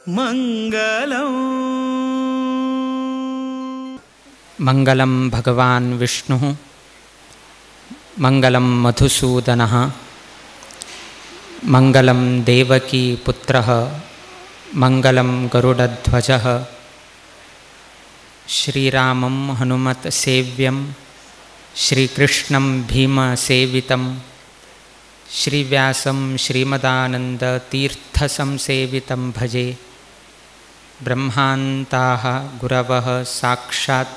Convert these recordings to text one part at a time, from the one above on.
मंगलम मंगलम भगवान विष्णु मंगलम मधुसूदनः मंगलम देवकी पुत्रः मंगलम गरुडध्वजः श्रीरामं हनुमत सेव्यं श्रीकृष्णं भीमसेवितं श्रीव्यासं श्रीमदानन्दतीर्थसंसेवितं भजे। ब्रह्मान्ताः गुरवः साक्षात्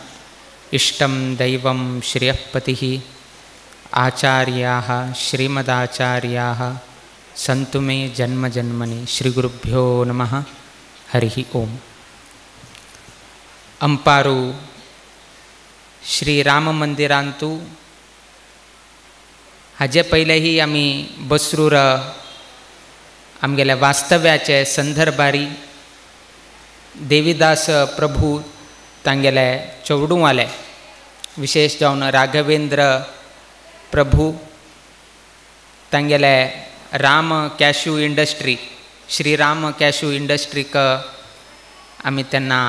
इष्टं दैवं श्रियःपतिः आचार्याः श्रीमदाचार्याः सन्तु मे जन्मजन्मनि। श्रीगुरुभ्यो नमः। हरिः ओम। अंपारू श्रीराम मंदिरांतू हाजे पयलेही आमी बसरूर आमगेल्या वास्तव्याचे संदर्भारी देवीदास प्रभू तांगेले चौडूवाले विशेष जावन राघवेंद्र प्रभू तांगेले Ram cashew industry Shriram cashew इंडस्ट्रीक आमी तेन्ना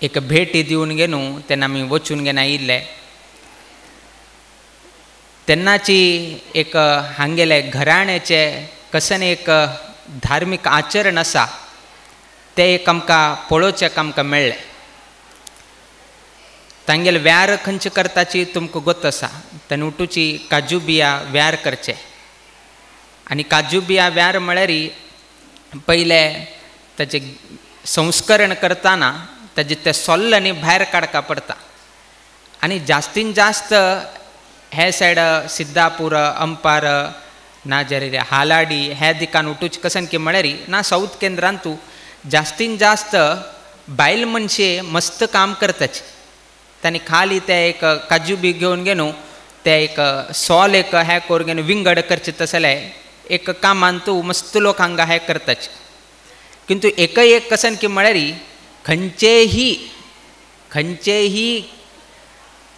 एक भेटी दिवन गेनू तेन्ना आमी वचून घेवन आयिल्ले। तेन्नाची एक हांगेले घराण्याचे कसन एक धार्मीक आचरण आसा ते एक आमकां पळोवचेक आमकां मेळ्ळें। तांगेले व्यार खंयचे करताची तुमकां गोत आसा। ताणें उठूची काजू बिया व्यार करचे आनी काजू बिया व्यार म्हळ्यार पयले ताचे संस्करण करताना ताजे ते सोल्ल न्ही भायर काडका पडटा आनी जास्तीन जास्त हे सायड सिद्धापूर अंपार नाजाल्यार हालाडी हे दिकान उठूच कसन की म्हळ्यार ना साऊथ केंद्रांतू जास्तीन जास्त बायल मनशे मस्त काम करताचे। तांणी खाली ते एक काजू बी घेवन गेनू ते एक सॉल एक हे करून घेवन विंगड करचे तसले एक कामान तूं मस्त लोक हांगा हे करताचे। किंतु एक कसन की म्हळ्यार खंयचेही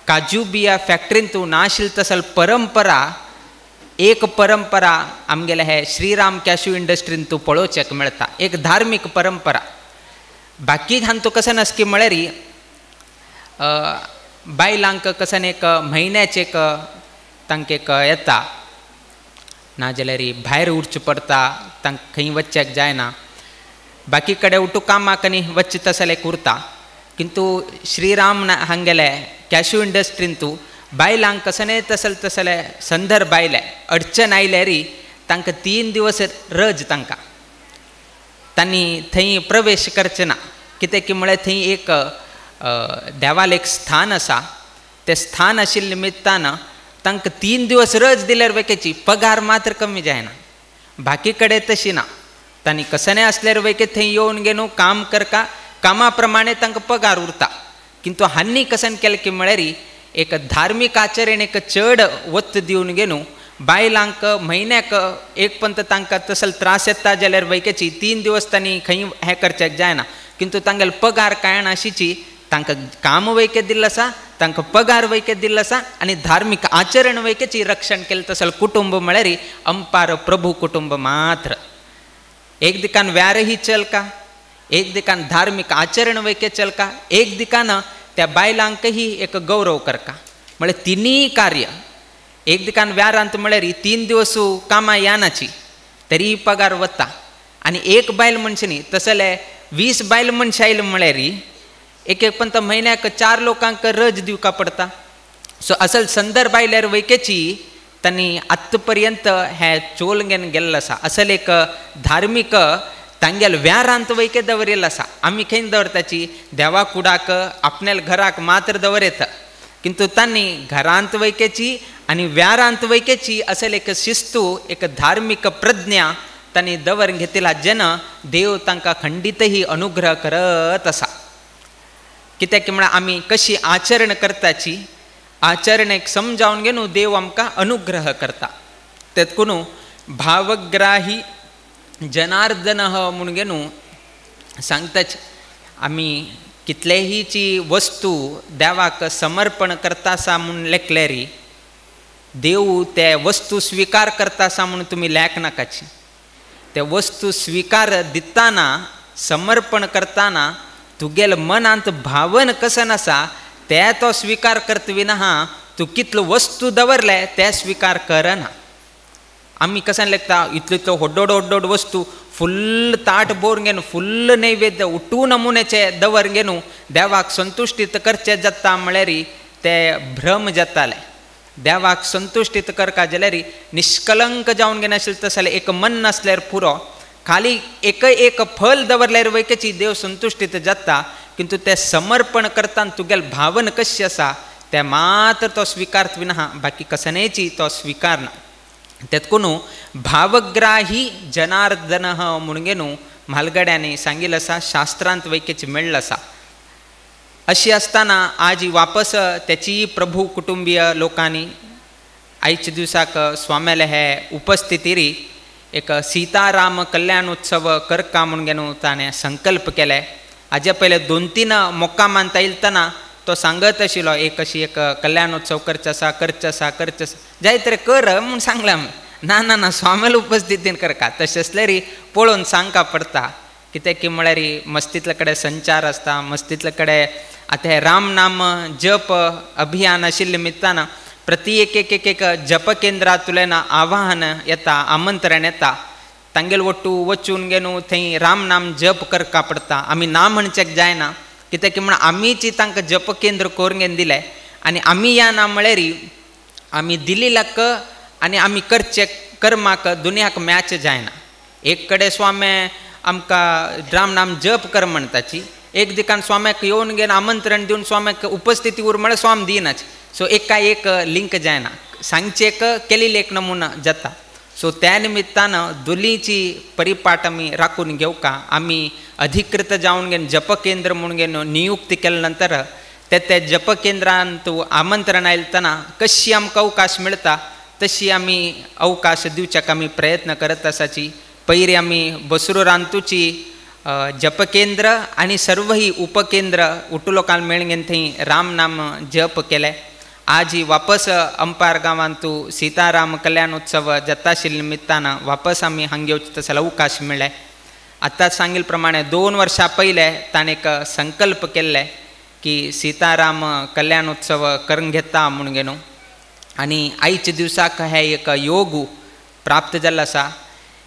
काजू बिया फॅक्टरींतू नाशिल तसल परंपरा एक परंपरा आमगेले हे श्रीराम कॅशू इंडस्ट्रींतू पळोवचेक मेळटा। एक धार्मीक परंपरा बाकी हांतू कसन आस की म्हळ्यार बायलांक कसन एक म्हयन्याचे एक तांकां एक येता नाजाल्यार भायर उरचें पडटा तांकां खंय वचचेक जायना बाकी कडेन उठू कामाक आनी वचचें तसलें उरता। किंतु श्रीराम हांगेले कॅशू इंडस्ट्रींतू बायलांक कसने तसले संदर्भ आयले अडचण आयल्यार तांकां 3 दिवस रज तांणी थंय प्रवेश करचें ना। कित्याक की म्हळ्यार थंय एक देवाल एक स्थान आसा तें स्थान आशिल्ले निमित्तान तांकां 3 दिवस रज दिल्यार वेकेची पगार मात्र कमी जायना। बाकी कडेन तशी ना। तांणी कसने आसल्यार वेके थंय येवन गेनू काम करका कामा प्रमाणे तांकां पगार उरता। किंतु हांणी कसन केलें की म्हळ्यार एक धार्मीक आचरण एक चड वत दिवन गेनू बायलांक म्हयन्याक एक पंत तांकां तसल त्रास येता जाल्यार वैकेची 3 दिवस तांणी खंय हें करचेक जायना। किंतु तांगेलो पगार कांय नाशिची तांकां काम वैके दिल्लो आसा तांकां पगार वैके दिल्लो आसा आनी धार्मीक आचरण वैकेची रक्षण केलें तसल कुटुंब म्हळ्यार अंपार प्रभू कुटुंब मात्र। एक दिकान व्यारही चलका एक दिकान धार्मीक आचरण वैके चलका एक दिकान त्या बायलांकही एक गौरव करका म्हळ्यार तिनी कार्य। एक दिकान व्यारांत म्हळ्यार 3 दिवस कामां यानाची तरी पगार वता आनी एक बायल मनशांनी तसले 20 बायल मनशां आयले म्हळ्यार एक पंत म्हयन्याक 4 लोकांक रज दिवका पडटा। सो असल संदर्भ आयल्यार वैकेची तांणी आत्त पर्यंत हे चोल घेवन गेल्लो आसा। असल एक धार्मीक तांगेल व्यारांत वैके दवरिल्लो आसा। आमी खंय दवरताची देवा कुडाक आपणेल घराक मात्र दवरता किंतु तांणी घरांत वैकेची आनी व्यारांत वैकेची असल एक शिस्तू एक धार्मीक प्रज्ञा तांणी दवरून घेतिला जेन्ना देव तांकां खंडितही अनुग्रह करत आसा। कित्याक म्हळ्यार आमी कशी आचरण करताची आचरण एक समजावन घेवन देव आमकां अनुग्रह करता। तेतकून भावग्राही जनार्दन म्हूण घेनू सांगताच आमी कितलेहीची वस्तू देवाक समर्पण करता आसा म्हूण लेखल्यार देव ते वस्तू स्वीकार करता आसा म्हूण तुमी लेख नाकाची। ते वस्तू स्वीकार दिताना समर्पण करताना तुगेल मनांत भावन कसं नसा ते तो स्वीकार करतविना तू कितलो वस्तू दवरले ते स्वीकार करना. आम्ही कसान लेखता इतलो होड्डोड होड्डोड वस्तू फुल्ल ताट बोर घेवन फुल्ल नैवेद्य उठू नमुन्याचे दवर घेवन देवाक संतुष्टीत करचे जाता म्हळ्यार ते भ्रम जाताले. देवाक संतुष्टीत करता जाल्यार निष्कलंक जावन घेनाशिल्ले तसले एक मन नासल्यार पुरो. खाली एक फल दवरल्यार वैकेची देव संतुष्टीत जाता. किंतु ते समर्पण करताना तुगेल भावन कशी आसा ते मात्र तो स्वीकारत विना बाकी कसनेची तो स्वीकारना. तेतकुनू भावग्राही जनार्दन म्हणून म्हालगड्यांनी सांगिल्लें आसा, शास्त्रांत वैकेची मेळ्ळें आसा. अशी असताना आज वापस त्याची प्रभू कुटुंबीय लोकांनी आयच्या दिवसाक स्वाम्याले हे उपस्थितीरी एक सीताराम कल्याणोत्सव करका म्हणून ताणें संकल्प केले. हाजे पयले 2-3 मोक्कामांत आयलतना तो सांगत आशिल्लो एक अशी एक कल्याणोत्सव करचो आसा जाय तरी कर म्हूण सांगलें. ना स्वाम्याला उपस्थितीन करका तशें असल्यार पळोवन सांगका पडटा. कित्याक की म्हळ्यार मस्तितले कडेन संचार आसता. मस्तितले कडेन आतां हे राम नाम जप अभियान आशिल्ले निमित्तान प्रति एक जप केंद्रांतल्यान आवाहन येता, आमंत्रण येता. तांगेल वट्टू वचून घेवन थंय राम नाम जप करका पडटा. आमी ना म्हणचें जायना. कित्याक की म्हण आमीच तांकां जप केंद्र करून घेवन दिलें आनी आमी या ना म्हळ्यार आमी दिलेल्याक आनी आमी करचे कर्माक दुनियाक मॅच जायना. एक कडेन स्वामी आमकां राम नाम जप कर म्हणटाची, एक दिकान स्वाम्याक येवन घेवन आमंत्रण दिवन स्वाम्याक उपस्थिती उर म्हळ्यार स्वामी दिनाच. सो एका एक लिंक जायना. सांगचे एक केलेली एक नमुना जाता. सो त्या निमित्तान दोलीची परिपाट आमी राखून घेवका. आमी अधिकृत जावन घेवन जप केंद्र म्हणून घेवन नियुक्ती केले नंतर ते जप केंद्रांत आमंत्रण आयलतना कशी आमकां अवकाश मेळटा तशी आमी अवकाश दिवच्याक आमी प्रयत्न करत आसाची. पयरी आमी बसरूरांतूची जप केंद्र आनी सर्व ही उपकेंद्र उटुलोकाल मेळून घेवन थंय राम नाम जप केले. आज ही वापस अंपार गांवांत सीताराम कल्याणोत्सव जाता आशिल्ल्या निमित्तान वापस आमी हांगा येवचे तसले अवकाश मेळ्ळे. आतां सांगिल्ले प्रमाणे 2 वर्सां पयले ताणें एक संकल्प केल्ले की सीताराम कल्याणोत्सव करून घेता म्हणून घेवन. आनी आयच्या दिवसाक हे एक योग प्राप्त जाल्लो आसा.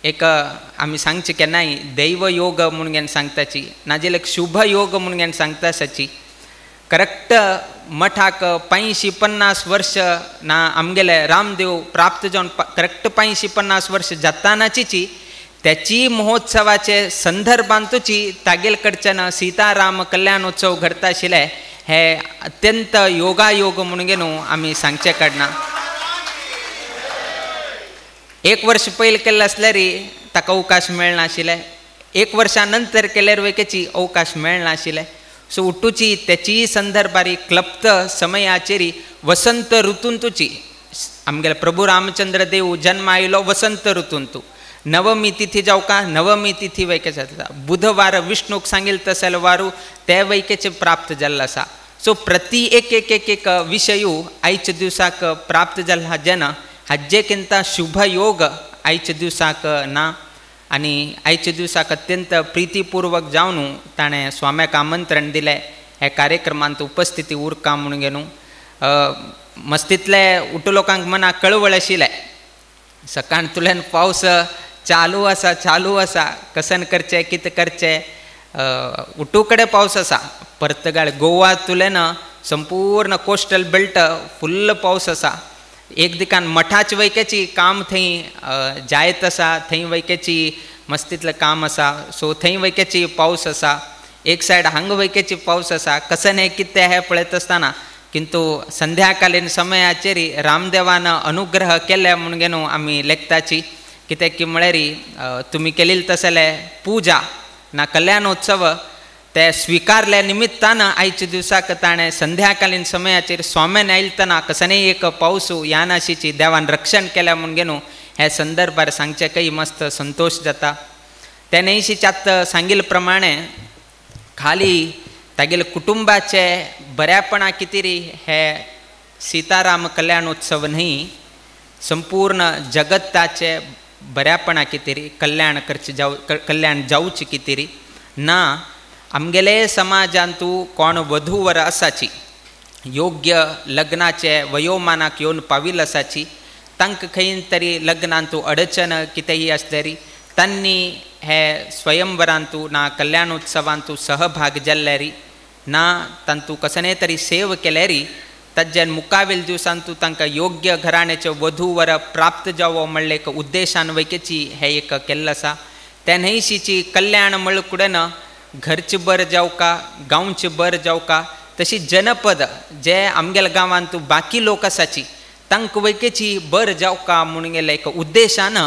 एक आमी सांगचे केन्नाय दैव योग म्हणून घेवन सांगताची नाजाल्यार एक शुभ योग म्हणून घेवन सांगता आसाची. करेक्ट मठाक 50 वर्ष ना आमगेले रामदेव प्राप्त जावन करेक्ट 50 वर्ष जातानाची त्याची महोत्सवाचे संदर्भांतूची तागेल कडच्यान सीताराम कल्याणोत्सव घडता आशिल्ले हे अत्यंत योगायोग म्हणून घेवन आमी सांगचे काडना. 1 वर्ष पयलीं केल्ले आसल्यार ताका अवकाश मेळनाशिल्ले. 1 वर्सा नंतर केल्यार वैकेची अवकाश मेळनाशिल्ले. सो उठूची त्याची संदर्भारी क्लप्त समयाचेरी वसंत ऋतूंतूची आमगेले प्रभू रामचंद्र देव जन्म आयलो वसंत ऋतूंतू. नवमी तिथी जावका नवमी तिथी वैके जाता. बुधवार विष्णूक सांगिल्ले तसले वारू ते वैकेचे प्राप्त जाल्लो आसा. सो प्रति एक विशयू आयच्या दिवसाक प्राप्त जाल्ला जेन हाजेकिंत शुभ योग आयच्या दिवसाक ना. आनी आयच्या दिवसाक अत्यंत प्रितीपूर्वक जावन ताणें स्वाम्याक आमंत्रण दिलें हे कार्यक्रमांत उपस्थिती उरका म्हणून घेवन. मस्तितले उटलोकांक मनाक कळवळ आशिल्लें सकाळतुल्यान पावस चालू आसा कसन करचें कितें करचें. उटू कडेन पावस आसा. पर्तगाळ गोवातुल्यान संपूर्ण कोस्टल बेल्ट फुल्ल पावस आसा. एक दिकान मठाचे वैकेची काम थंय जायत आसा. थंय वैकेची मस्तितलें काम आसा. सो थंय वैकेची पावस आसा. एक सायड हांगा वैकेची पावस आसा. कसन हें कितें हें पळयत आसतना किंतु संध्याकालीन समयाचेर रामदेवान अनुग्रह केले म्हणून घेवन आमी लेखताची. कित्याक की म्हळ्यार तुमी केलेली तसले पुजा ना कल्याणोत्सव ते स्विकारल्या निमित्तान आयच्या दिवसाक ताणें संध्याकालीन समयाचेर स्वाम्यान आयलतना कसनय एक पावस यानाशीची देवान रक्षण केल्या म्हणून घेवन हे संदर्भार सांगचे काही मस्त संतोष जाता. तेणेशीच आतां सांगिल्ले प्रमाणे खाली तागेले कुटुंबाचे बऱ्यापणा कितेरी हे सीताराम कल्याणोत्सव न्ही संपूर्ण जगताचे बऱ्यापणा कितेरी कल्याण करचे कल्याण जावचे कितेरी ना आमगेले समाजांतू कोण वधू वर असाची योग्य लग्नाचे वयोमानाक येवन पाविल असाची तांक खंय तरी लग्नांतू अडचण कितेंय आसल्यारी तांणी हे स्वयंवरांतू ना कल्याणोत्सवांतू सहभाग जाल्ल्यारी ना तांतू कसने तरी सेव केल्यारी ताज्यान मुखावेल दिवसांतू तांकां योग्य घराण्याचे वधू वर प्राप्त जावो म्हणले एक उद्देशान वैकेची हे एक केल्लें आसा त्या न्हयशीची कल्याण म्हळ्ळ कुडेन घरचे बर जावका गांवचे बर जावका तशी जनपद जे आमगेल्या गांवांतू बाकी लोक आसाची तांकां वैकेची बर जावका म्हणून गेले एक उद्देशान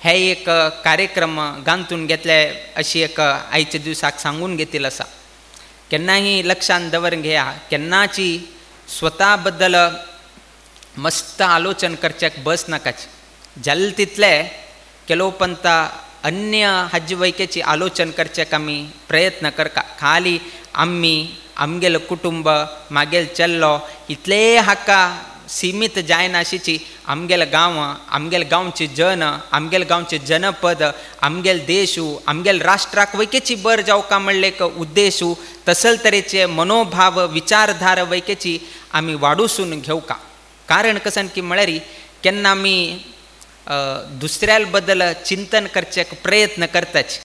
हे एक कार्यक्रम गांथून घेतले अशी एक आयच्या दिवसाक सांगून घेतिल्लो आसा. केन्नाय लक्षांत दवरून घेया केन्नाची स्वता बद्दल मस्त आलोचन करच्याक बस नाकाची जाल्ले तितले केलोपंत अन्य हाजे वैकेची आलोचन करच्याक आमी प्रयत्न करता खाली आमी आमगेलो कुटुंब मागेल चल्लो इतले हाका सीमित जायनाशिची आमगेले गांव आमगेले गांवचे जन आमगेले गांवचे जनपद आमगेल देशू आमगेल राष्ट्राक वैकेची बर जावका म्हणले एक उद्देशू तसल तरेचे मनोभाव विचारधारा वैकेची आमी वाडूसून घेवका. कारण कसन की म्हळ्यार केन्ना आमी दुसऱ्या बद्दल चिंतन करच्याक प्रयत्न करताच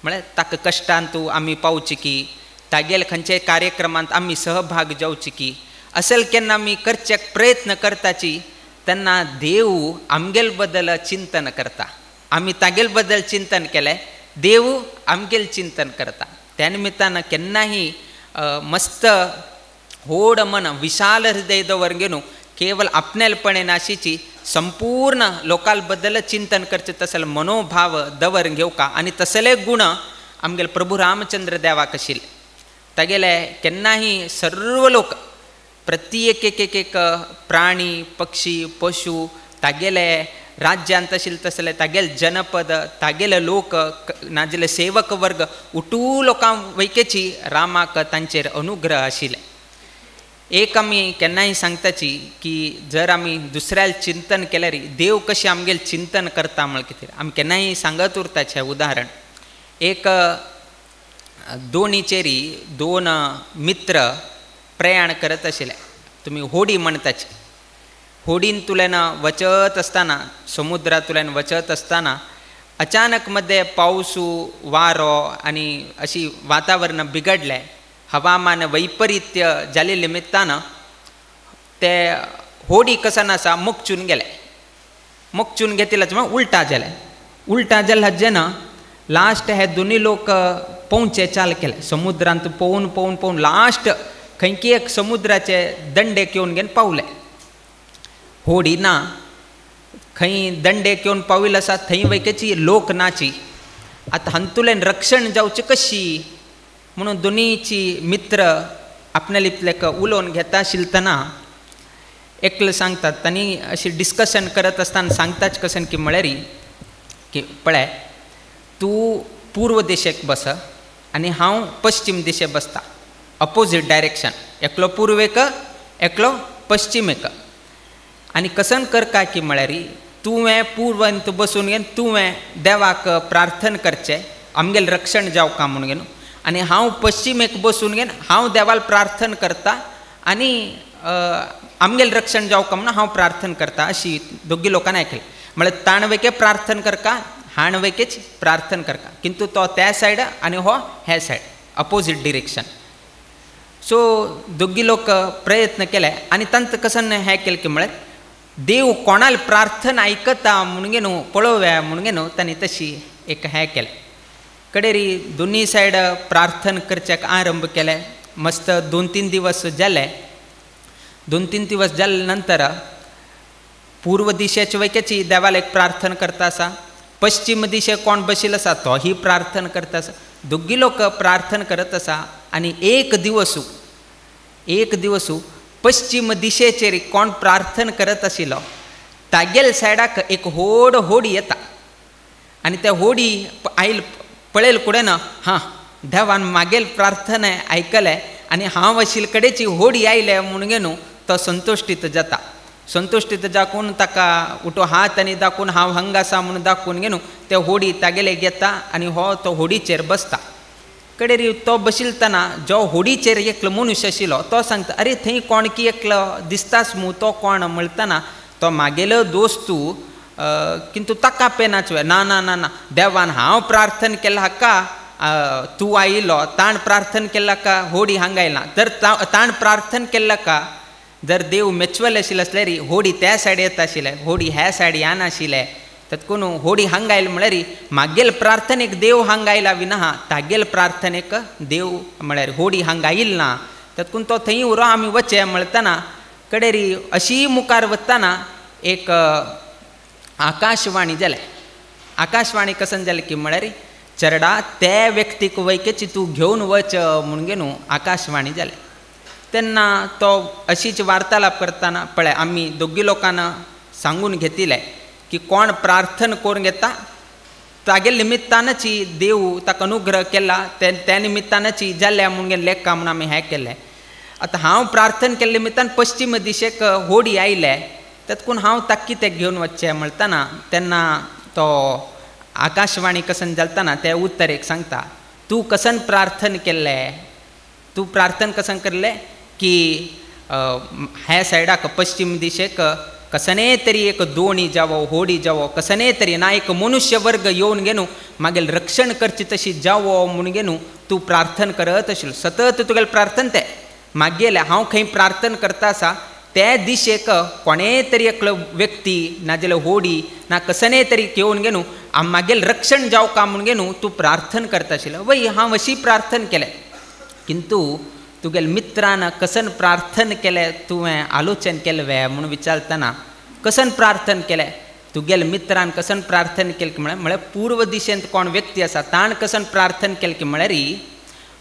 म्हळ्यार ताका कश्टांतू आमी पावची की तागेले खंयच्याय कार्यक्रमांत आमी सहभाग जावची की असल केन्ना आमी करच्याक प्रयत्न करताची तेन्ना देव आमगेल बद्दल चिंतन करता. आमी तागेल बद्दल चिंतन केलें देव आमगेल चिंतन करता. त्या निमित्तान केन्नाही मस्त व्हड मन विशाल हृदय दवरून घेवन केवल आपणेलपणे नाशीची संपूर्ण लोकाल बद्दल चिंतन करचे तसल मनोभाव दवरून घेवका आनी तसले गुण आमगेले प्रभू रामचंद्र देवाक आशिल्ले. तागेले केन्नाही सर्व लोक प्रत्येक एक प्राणी पक्षी पशु तागेले राज्यांत आशिल्ले तसले तागेले जनपद तागेले लोक नाजाल्यार सेवक वर्ग उटू लोकां वैकेची रामाक तांचेर अनुग्रह आशिल्ले. एक आमी केन्नाय सांगताची की जर आमी दुसऱ्याल चिंतन केल्यार देव कशें आमगेलें चिंतन करता म्हळ्यार कितें आमी केन्नाय सांगत उरताचें उदाहरण. एक दोणीचेरी दोन मित्र प्रयाण करत आशिल्ले. तुमी होडी म्हणटाचे. होडींतुल्यान वचत आसतना समुद्रांतल्यान वचत आसतना अचानक मध्ये पावसू वारो आनी अशी वातावरण बिगडलें हवामान वैपरीत्य जाले निमित्तान ते होडी कसन आसा मुखचून गेले. मुखचून घेतिल्ल्याच म्हण उलटा जाले. उलटा जाल्या जेन्ना लास्ट हे दोनी लोक पोवचे चाल केले. समुद्रांत पोवन पोवन पोवन लास्ट खंयकी एक समुद्राचे दंडेक येवन घेवन पावले. होडी ना खंय दंडेक येवन पाविल्लो आसा थंय वैकेची लोक नाची. आतां हांतुल्यान रक्षण जावचें कशी म्हणून दोनीची मित्र आपणालितलेक उलोवन घेता आशिल्तना एकलो सांगतात तांणी अशी डिस्कशन करत आसतना सांगताच कसन की म्हळ्यार की पळय तूं पूर्व दिशेक बस आनी हांव पश्चिम दिशेक बसता. अपोजीट डायरेक्शन एकलो पूर्वेक एकलो पश्चिमेक आनी कसन करता की म्हळ्यार तुवें पूर्वंत बसून घेवन तुवें देवाक प्रार्थना करचें आमगेलें रक्षण जावका म्हणून घेवन आनी हांव पश्चिमेक बसून घेवन हांव देवाल प्रार्थना करता आनी आमगेलें रक्षण जावका म्हणून हांव प्रार्थना करता. अशी दोगी लोकांनी आयकलें. म्हळ्यार ताण वेके प्रार्थना करता हाण वेकेच प्रार्थना करता किंतु तो त्या सायड आनी हो हे सायड अपोजीट डिरेक्शन. सो दोगी लोक प्रयत्न केले आनी तांत कसन हें केलें की म्हळ्यार देव कोणाल प्रार्थना आयकता म्हणून घेवन पळोवया म्हणून घेवन तांणी तशी एक हें केलें. कडेरी दोनी सायड प्रार्थना करच्याक आरंभ केले. मस्त 2-3 दिवस जाले. 2-3 दिवस जाले नंतर पूर्व दिशेचे वैकेची देवाल एक प्रार्थना करता आसा. पश्चिम दिशेक कोण बशिल्लो आसा तोही प्रार्थना करता आसा. दोगी लोक प्रार्थना करत आसा आनी एक दिवसू पश्चिम दिशेचेर कोण प्रार्थना करत आशिल्लो तागेल सायडाक एक व्हड होडी येता आनी त्या होडी आयल पळयल कुडेन हां देवान मागेल प्रार्थना आयकले आनी हांव आशिल्ले कडेची होडी आयले म्हणून घेवन तो संतोश्टीत जाता. संतुष्टीत जाकून ताका उठो हात आनी दाखोवन हांव हांगा आसा म्हणून दाखोवन घेवन ते होडी तागेले घेता आनी हो तो होडीचेर बसता. कडेरी तो बशिलतना जो होडीचेर एकलो मनुश्य आशिल्लो तो सांगता, अरे थंय कोणकी एकलो दिसतास मू, तो कोण म्हणटना तो मागेलो दोस्तू किंतु ताका पेनाच ना ना ना ना देवान हांव प्रार्थना केला हाका तूं आयिल्लो, ताण प्रार्थना केला का होडी हांगा आयला. जर ताण प्रार्थना केला का जर देव मेचवले आशिल्ले आसल्यार होडी त्या सायडी येता आशिल्ले, होडी ह्या सायडी येनाशिल्ले. तत्कून होडी हांगा आयली म्हळ्यार मागेल प्रार्थनेक देव हांगा आयला विना तागेल प्रार्थनेक देव म्हळ्यार होडी हांगा आयिल्ली ना. तत्कून तो थंय उरो आमी वचे म्हणटना कडेरी अशी मुखार वतना एक आकाशवाणी जाले. आकाशवाणी कसन जाली की म्हळ्यार चरडा त्या व्यक्तीक वैकेची तूं घेवन वच म्हणून घेवन आकाशवाणी जाले. तेन्ना तो अशीच वार्तालाप करतना पळय आमी दोगी लोकांना सांगून घेतिले की कोण प्रार्थना करून घेता तागे निमित्तानची देव ताका अनुग्रह केला, त्या निमित्तानची जाल्या म्हणून लेखा म्हणून आमी हें केलें. आतां हांव प्रार्थना केल्ले निमित्तान पश्चिम दिशेक होडी आयले. तातूंत हांव ताका कितें घेवन वचचें म्हणटना तेन्ना तो आकाशवाणी कसन जालतना ते उत्तरेक सांगता, तूं कसन प्रार्थना केल्लें, तूं प्रार्थना कसन केल्लें की ह्या सायडाक पश्चिम दिशेक कसने तरी एक दोणी जावो होडी जावो कसने तरी ना एक मनुष्य वर्ग येवन घेवन मागीर रक्षण करची तशी जावो म्हणून घेवन तूं प्रार्थना करत आशिल्लो. सतत तुगेले प्रार्थना ते मागेले हांव खंय प्रार्थना करता आसा त्या दिशेक कोणेय तरी एकलो व्यक्ती नाजाल्यार होडी ना कसने तरी घेवन घेवन मागेल रक्षण जावका म्हणून घेवन तूं प्रार्थना करता आशिल्लो. वय हांव अशी प्रार्थना केलें, किंतु तुगेल मित्रान कसन प्रार्थना केलें तुवें आलोचन केलें वे म्हणून विचारतना कसन प्रार्थना केलें, तुगेल मित्रान कसन प्रार्थना केली की म्हळ्यार पूर्व दिशेंत कोण व्यक्ती आसा ताण कसन प्रार्थना केली की म्हळ्यार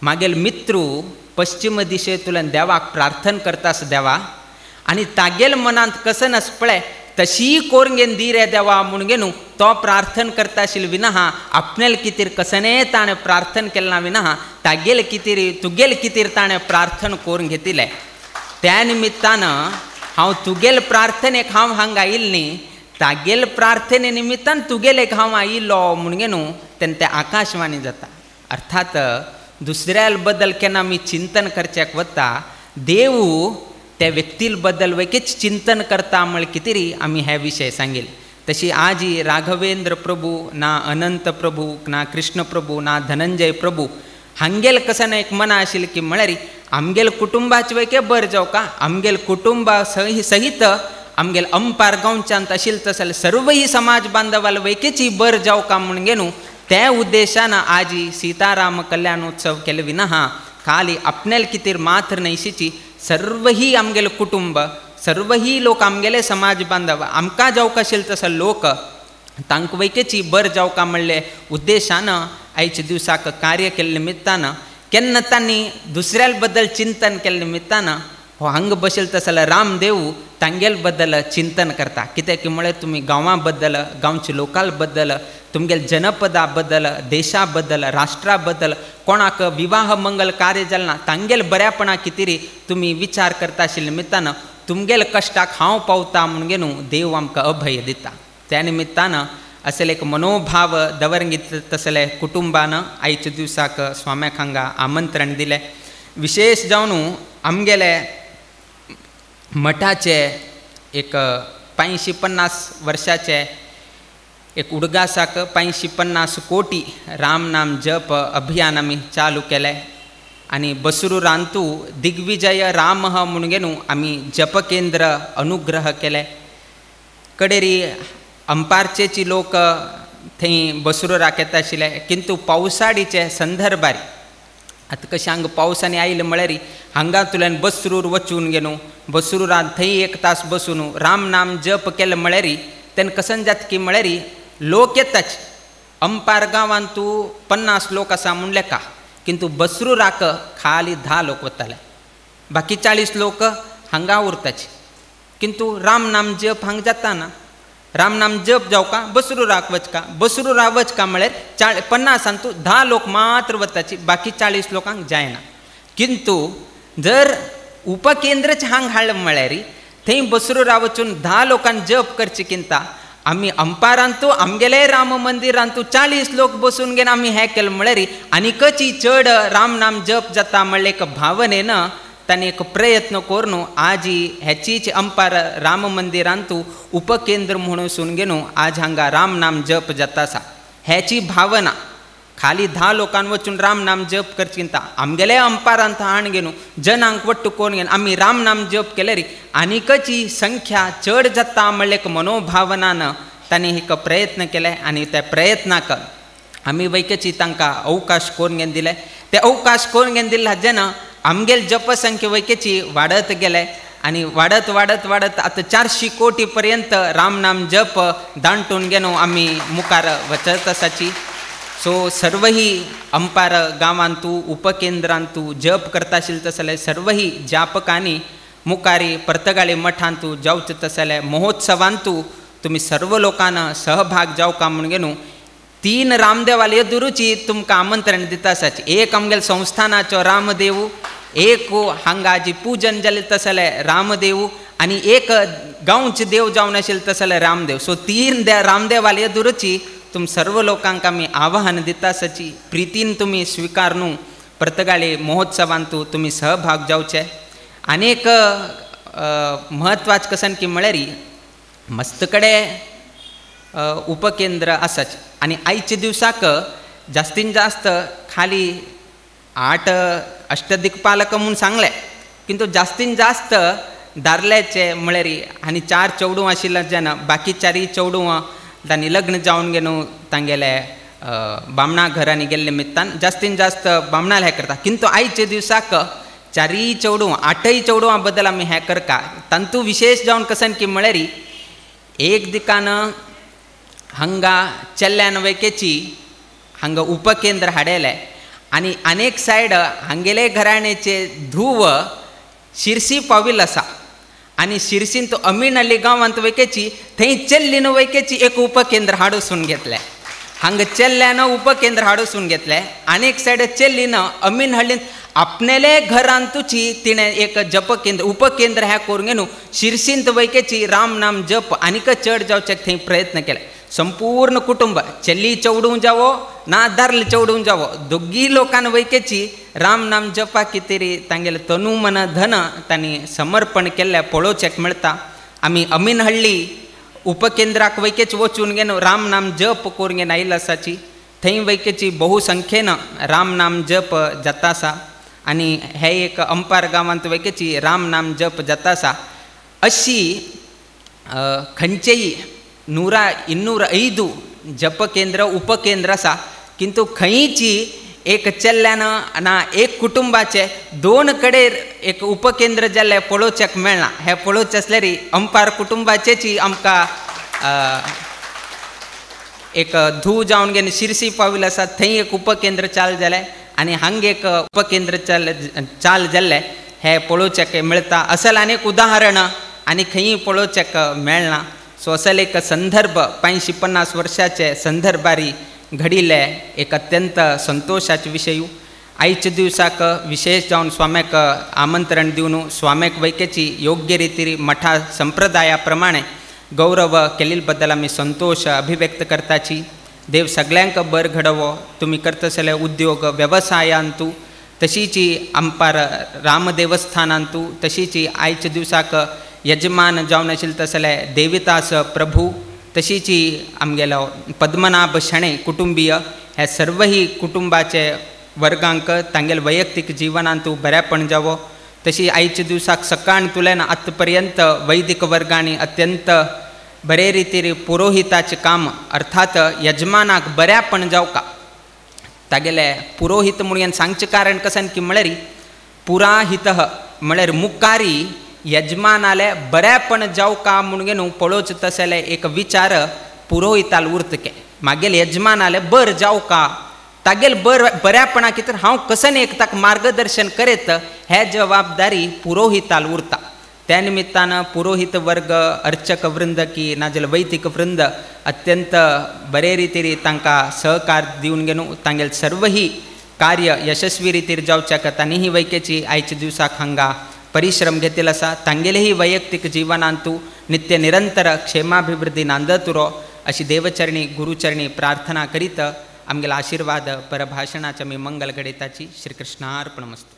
मागेल मित्रू पश्चिम दिशेंतल्यान देवाक प्रार्थना करतास देवा आनी तागेल मनांत कसन आस पळय तशी करून घेवन दी रे देवा म्हणून घेवन तो प्रार्थना करता आशिल्लो विना आपणेल कितेर कसने ताणें प्रार्थना केला विना तागेल कितेर तुगेल कितेर ताणें प्रार्थना करून घेतिले. त्या निमित्तान हांव तुगेल प्रार्थनेक हांव हांगा आयिल्लो न्ही, तागेल प्रार्थने निमित्तान तुगेलेक हांव आयिल्लो म्हणून घेवन तेन्ना तें आकाशवाणी जाता. अर्थात दुसऱ्या बद्दल केन्ना आमी चिंतन करचेक वता देव त्या व्यक्ती बद्दल वेगळीच चिंतन करता म्हळ्यार कितें आमी हे विशय सांगिल्ले. तशी आजी राघवेंद्र प्रभू ना अनंत प्रभू ना कृष्ण प्रभू ना धनंजय प्रभू हांगेल कसन एक मना आशिल्लें की म्हळ्यार आमगेल कुटुंबाचे वैके बर जावका, आमगेल कुटुंबा सहित आमगेल अंपार गांवच्यांत आशिल्ले तसले सर्वही समाज बांधवाल वैकेची बर जावका म्हणून घेवन त्या उद्देशान आजी सीताराम कल्याणोत्सव केले विना खाली आपणेल कितेर मात्र न्हयशीची सर्वही आमगेले कुटुंब सर्वही लोक आमगेले समाज बांधव आमकां जावका आशिल्ले तसो लोक तांकां वैकेची बर जावका म्हणले उद्देशान आयच्या दिसाक कार्य केले निमित्तान केन्ना तांणी दुसऱ्या बद्दल चिंतन केले निमित्तान हो हांगा बशिल्लो तसलो रामदेव तांगेल बद्दल चिंतन करता. कित्याक की म्हळ्यार तुमी गांवा बद्दल गांवच्या लोकाल बद्दल तुमगेल जनपदा बद्दल देशा बद्दल राष्ट्रा बद्दल कोणाक विवाह मंगल कार्य जालें ना तांगेल बऱ्यापणा कितें तुमी विचार करता आशिल्ले निमित्तान तुमगेल कश्टाक हांव पावता म्हणून घेवन देव आमकां अभय दिता. त्या निमित्तान असले एक मनोभाव दवरून घेतले तसले कुटुंबान आयच्या दिसाक स्वाम्याक हांगा आमंत्रण दिलें. विशेश जावन आमगेले मठाचे एक 550 वर्साचे एक उडगासाक 550 कोटी रामनाम जप अभियान आमी चालू केलें आनी बसरूरांतू दिग्विजय राम म्हणून घेवन आमी जप केंद्र अनुग्रह केलें. कडेरी अंपारचेची लोक थंय बसरूराक येता आशिल्ले, किंतु पावसाळीचे संदर्भार आतां कशें हांगा पावसांनी आयले म्हळ्यार हांगातल्यान बसरूर वचून घेवन बसरूरांत थंय 1 तास बसून राम नाम जप केले म्हळ्यार तेन्ना कसन जाता की म्हळ्यार लोक येताच. अंपार गांवांत तूं 50 लोक आसा म्हूण लेखा, किंतु बसरूराक खाली 10 लोक वताले, बाकी 40 लोक हांगा उरताचे. किंतु राम नाम जप हांगा जाता ना, राम नाम जप जावका बसरूराक वचका, बसरूरा वचका म्हळ्यार 50 तूं 10 लोक मात्र वताची, बाकी 40 लोकांक जायना. किंतु जर उपकेंद्रच हांगा हाडलें म्हळ्यार थंय बसरू रावचून 10 लोकांक जप करचे किंता आमी अंपारांतू आमगेले राम मंदिरांतू 40 लोक बसून घेवन आमी हें केलें म्हळ्यार आनीकची चड राम नाम जप जाता म्हणले एक भावनेन ताणें एक प्रयत्न करून आज हेचीच अंपार राम मंदिरांतू उपकेंद्र म्हणून सुन घेवन आज हांगा राम नाम जप जाता आसा. हेची भावना खाली 10 लोकांक वचून राम नाम जप करचिंता आमगेले अंपारांत हाण घेवन जनांक वट्ट करून घेवन आमी राम नाम जप केल्यार आनीकची संख्या चड जाता म्हणले एक मनोभावनान ताणें एक प्रयत्न केले आनी त्या प्रयत्नाक आमी वैकची तांकां अवकाश करून घेवन दिले. ते अवकाश करून घेवन दिल्ले जेन्ना आमगेल जपसंख्या वैकची वाडत गेले आनी वाडत वाडत वाडत आतां 400 कोटी पर्यंत राम नाम जप दांटून घेवन आमी मुखार वचत आसाची. सो सर्व ही अंपार गांवांतू उपकेंद्रांतू जप करता आशिल्ले तसले सर्व ही जापकांनी मुखारी पर्तगाळी मठांतू जावचे तसले महोत्सवांतू तुमी सर्व लोकांना सहभाग जावका म्हूण घेवन 3 रामदेवालय दुरुची तुमकां आमंत्रण दिता आसाची. एक आमगेल संस्थानाचो रामदेव, एक हांगा जी पूजन जालें तसले रामदेव आनी एक गांवचे देव जावन आशिल्ले तसले रामदेव. सो 3 रामदेवालय दुरुची तुम सर्व लोकांक आमी आवाहन दिता आसाची. प्रितीन तुमी स्विकार न्हू पर्तगाळी महोत्सवांतू तुमी सहभाग जावचे. आनीक म्हत्वाचें कसन की म्हळ्यार मस्त कडेन उपकेंद्र आसाचे आनी आयच्या दिवसाक जास्तीन जास्त खाली 8 अष्टदिक्पालक म्हणून सांगले किंतु जास्तीन जास्त दादल्याचे म्हळ्यार आनी 4 चेडूं आशिल्ले जेन्ना बाकी 4 चेडूं तांणी लग्न जावन घेवन तांगेले बामणा घरांनी गेल्ले निमित्तान जास्तीन जास्त बामणाल हें करता. किंतु आयच्या दिवसाक 4 चेडूं 8 चेडूं बद्दल आमी हें करता. तांतू विशेष जावन कसन की म्हळ्यार एक दिकान हांगा चेल्ल्यान वैकेची हांगा उपकेंद्र हाडयले आनी आनेक सायड हांगेले घराण्याचे धुव शिरसी पाविल्लो आसा आनी शिरसीन तो अमीनहಳ್ಳಿ गांवांत वैकेची थंय चेल्लीन वैकेची एक उपकेंद्र हाडून घेतले. हांगा चेल्ल्यान उपकेंद्र हाडून घेतले आनीक सायड चेल्लीन अमीनहಳ್ಳಿन आपणेले घरांतूची तिणें एक जपकेंद्र उपकेंद्र हें करून घेवन शिरसींत वैकेची राम नाम जप आनीक चड जावचे थंय प्रयत्न केले. संपूर्ण कुटुंब चेल्ली चेडूं जावो ना दादले चेडूं जावो दोगी लोकांन वैकेची राम नाम जपा कितेरी तांगेले तनू मन धन तांणी समर्पण केल्लें पळोवचेक मेळटा. आमी अमीनहಳ್ಳಿ उपकेंद्राक वैकेची वचून घेवन राम नाम जप करून घेवन आयिल्ले आसाची. थंय वैकेची बहुसंख्येन राम नाम जप जाता आसा आनी हे एक अंपार गांवांत वैकेची राम नाम जप जाता आसा. अशी खंयचेय 100-205 जपकेंद्र उपकेंद्र आसा किंतु खंयची एक चेल्ल्यान ना एक कुटुंबाचे 2 कडेन एक उपकेंद्र जाल्ले पळोवचेक मेळना. हे पळोवचे आसल्यार अंपार कुटुंबाचेची आमकां एक धूव जावन घेवन शिरसी पाविल्लो आसा थंय एक उपकेंद्र चाल जालें आनी हांगा एक उपकेंद्र चाल जाल्ले हे पळोवचेक मेळटा. असल आनी एक उदाहरण आनी खंय पळोवचेक मेळना. सो असल एक संदर्भ 50 वर्षाचे संदर्भारी घडिल्ले एक अत्यंत संतोषाचे विशय. आयच्या दिवसाक विशेष जावन स्वाम्याक आमंत्रण दिवन स्वाम्याक वैकेची योग्य रितीन मठा संप्रदाया प्रमाणे गौरव केल्ले बद्दल आमी संतोष अभिव्यक्त करताची. देव सगळ्यांक बर घडवो. तुमी करतसले उद्योग वेवसायांतू तशीच अंपार रामदेवस्थानांतू तशीच आयच्या दिवसाक यजमान जावन आशिल्ले तसले देविदास प्रभू तशीच आमगेलो पद्मनाभ शणै कुटुंबीय हे सर्व ही कुटुंबाचे वर्गांक तांगेले वैयक्तीक जिवनांतू बरेपण जावो. तशी आयच्या दिवसाक सकाळ तुलेन आत पर्यंत वैदिक वर्गांनी अत्यंत बरे रितीन पुरोहिताचें काम अर्थात यजमानाक बरेपण जावका. तागेले पुरोहित म्हणून सांगचें कारण कसन की म्हळ्यार पुराहित म्हळ्यार मुखारी यजमानाले बरेपण जावका म्हणून घेवन पळोवचे तसले एक विचार पुरोहिताल उरतके. मागेल यजमानाले बर जावका तागेल बरेपणा कितें हांव कसन एक ताका मार्गदर्शन करीत हे जबाबदारी पुरोहिताल उरता. त्या निमित्तान पुरोहित वर्ग अर्चक वृंद की नाजाल्यार वैदिक वृंद अत्यंत बरे रितीन तांकां सहकार दिवन घेवन तांगेले सर्व ही कार्य यशस्वी रितीन जावच्या तांणी ही वैकेची आयच्या दिवसाक हांगा परिश्रम घेतलेला असा तांगेलेही वैयक्तिक जिवनांतू नित्य निरंतर क्षेमाभिवृद्धी नांदतुरो अशी देवचरणी गुरुचरणी प्रार्थना करीत आमगेला आशीर्वाद परभाषणाच्या मी मंगल घडिताची श्रीकृष्णार्पणमस्तु.